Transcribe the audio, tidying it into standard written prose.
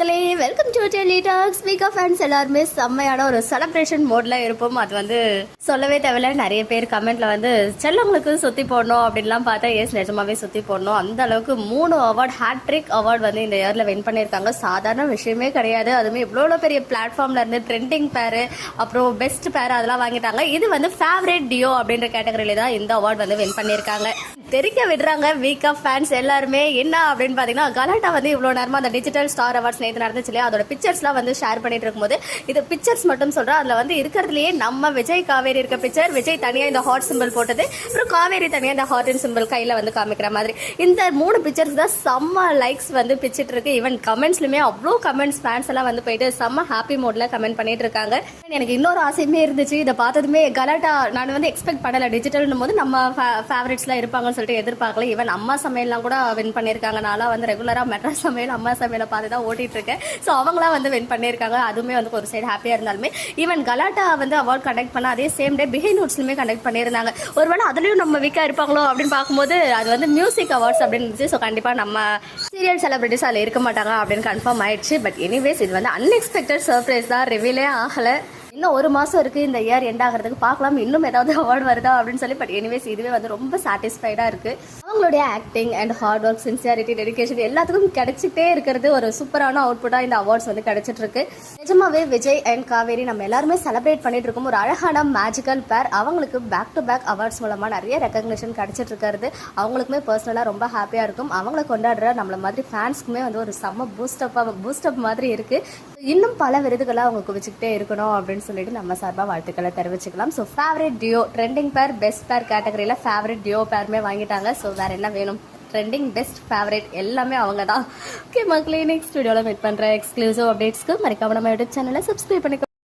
மக்களே, welcome to Delhi talks. Week of fans எல்லாருமே செம்மையான ஒரு செலிப்ரேஷன் மோட்ல இருப்போம். அது வந்து சொல்லவே தேவையில்ல. நிறைய பேர் கமெண்ட்ல வந்து செல்லங்களுக்கு சுத்தி போடணும் அப்படின்லாம் பார்த்தா எஸ் நிஜமாவே சுத்தி போடணும். அந்த அளவுக்கு 3 அவார்ட் ஹேட்ரிக் அவார்ட் வந்து இந்த இயர்ல வின் பண்ணியிருக்காங்க. சாதாரண விஷயமே கிடையாது. அதுவுமே இவ்வளோ பெரிய பிளாட்ஃபார்ம்ல இருந்து ட்ரெண்டிங் பேரு அப்புறம் பெஸ்ட் பேர் அதெல்லாம் வாங்கிட்டாங்க. இது வந்து ஃபேவரட் டியோ அப்படின்ற கேட்டகரியில தான் இந்த அவார்ட் வந்து வின் பண்ணியிருக்காங்க. தெரிக்க விடுறாங்க வீக் ஆஃப் ஃபேன்ஸ் எல்லாருமே. என்ன அப்படின்னு பாத்தீங்கன்னா, கலாட்டா வந்து இவ்வளவு நேரமா அந்த டிஜிட்டல் ஸ்டார் அவார்ட்ஸ் நேற்று நடந்துச்சு இல்லையா, அதோட பிக்சர்ஸ்லாம் வந்து ஷேர் பண்ணிட்டு இருக்கும்போது இது பிக்சர்ஸ் மட்டும் சொல்றேன். அதுல வந்து இருக்கிறதுலயே நம்ம விஜய் காவேரி இருக்க பிக்சர், விஜய் தனியா இந்த ஹார்ட் சிம்பிள் போட்டது, அப்புறம் காவேரி தனியா இந்த ஹார்ட் அண்ட் சிம்பிள் கையில வந்து காமிக்கிற மாதிரி இந்த 3 பிக்சர்ஸ் தான் செம்ம லைக்ஸ் வந்து பிச்சிட்டு இருக்கு. ஈவன் கமெண்ட்ஸ்லுமே அவ்வளோ கமெண்ட்ஸ் ஃபேன்ஸ் எல்லாம் வந்து போயிட்டு செம்ம ஹாப்பி மோட்ல கமெண்ட் பண்ணிட்டு இருக்காங்க. எனக்கு இன்னொரு ஆசையுமே இருந்துச்சு. இதை பார்த்ததுமே கலாட்டா நான் வந்து எக்ஸ்பெக்ட் பண்ணல. டிஜிட்டல்னும் போது நம்ம ஃபேவரட்ஸ்லாம் இருப்பாங்கன்னு சொல்லிட்டு எதிர்பார்க்கல. ஈவன் அம்மா சமையல்லாம் கூட வின் பண்ணியிருக்காங்க. நான்லாம் வந்து ரெகுலரா மெட்ராஸ் சமையல் அம்மா சமையலை பார்த்து தான் ஓட்டிட்டு இருக்கேன். ஸோ அவங்களாம் வந்து வின் பண்ணியிருக்காங்க. அதுவுமே வந்து ஒரு சைடு ஹாப்பியா இருந்தாலுமே ஈவன் கலாட்டா வந்து அவார்ட் கண்டக்ட் பண்ண அதே சேம் டே பிஹைண்ட் நோட்ஸ்லுமே கண்டக்ட் பண்ணியிருந்தாங்க. ஒருவேளை அதுலயும் நம்ம வீக்கா இருப்பாங்களோ அப்படின்னு பார்க்கும்போது அது வந்து மியூசிக் அவார்ட்ஸ் அப்படின்னு இருந்துச்சு. ஸோ கண்டிப்பா நம்ம சீரியல் செலிபிரிட்டிஸ் அதில் இருக்க மாட்டாங்க அப்படின்னு கன்ஃபார்ம் ஆயிடுச்சு. பட் எனிவேஸ் இது வந்து அன்எக்ஸ்பெக்டட் சர்ப்ரைஸ் தான். ரிவீலே ஆகலை. இன்னும் 1 மாசம் இருக்கு இந்த இயர் எண்ட் ஆகிறதுக்கு. பார்க்கலாம் இன்னும் ஏதாவது அவார்டு வருதா அப்படின்னு சொல்லி. பட் எனிவேஸ் இதுவே வந்து ரொம்ப சாட்டிஸ்ஃபைடா இருக்கு. அவங்களுடைய acting and hard work, sincerity, dedication எல்லாத்துக்கும் கிடைச்சிட்டே இருக்கிறது ஒரு சூப்பரான அவுட்புட்டா இந்த அவார்ட்ஸ் வந்து கிடைச்சிட்டு இருக்கு. நிஜமாவே விஜய் அண்ட் காவேரி நம்ம எல்லாருமே செலிப்ரேட் பண்ணிட்டு இருக்கோம். ஒரு அழகான மேஜிக்கல் பேர். அவங்களுக்கு பேக் டு பேக் அவார்ட்ஸ் மூலமா நிறைய ரெகக்னிஷன் கிடைச்சிட்டு இருக்கிறது அவங்களுக்குமே பர்சனலா ரொம்ப ஹாப்பியா இருக்கும். அவங்களை கொண்டாடுற நம்மள மாதிரி ஃபேன்ஸ்க்குமே வந்து ஒரு செம்ம பூஸ்டப் மாதிரி இருக்கு. இன்னும் பல விருதுகளை அவங்க குவிச்சுக்கிட்டே இருக்கணும் அப்படின்னு சொல்லிட்டு நம்ம சார்பாக வாழ்த்துக்களை தெரிவிச்சுக்கலாம். ஸோ ஃபேவரட் டியோ, ட்ரெண்டிங் பேர், பெஸ்ட் பேர் கேட்டகரியில் ஃபேவரட் டியோ பேருமே வாங்கிட்டாங்க. ஸோ வேற என்ன வேணும்? ட்ரெண்டிங், பெஸ்ட், ஃபேவரட் எல்லாமே அவங்க தான். ஓகே மக்களே, நெக்ஸ்ட் வீடியோவில் மீட் பண்ணுற எக்ஸ்க்ளூசிவ் அப்டேட்ஸ்க்கு மறக்காம நம்ம யூடியூப் சேனலை சப்ஸ்கிரைப் பண்ணிக்கோ.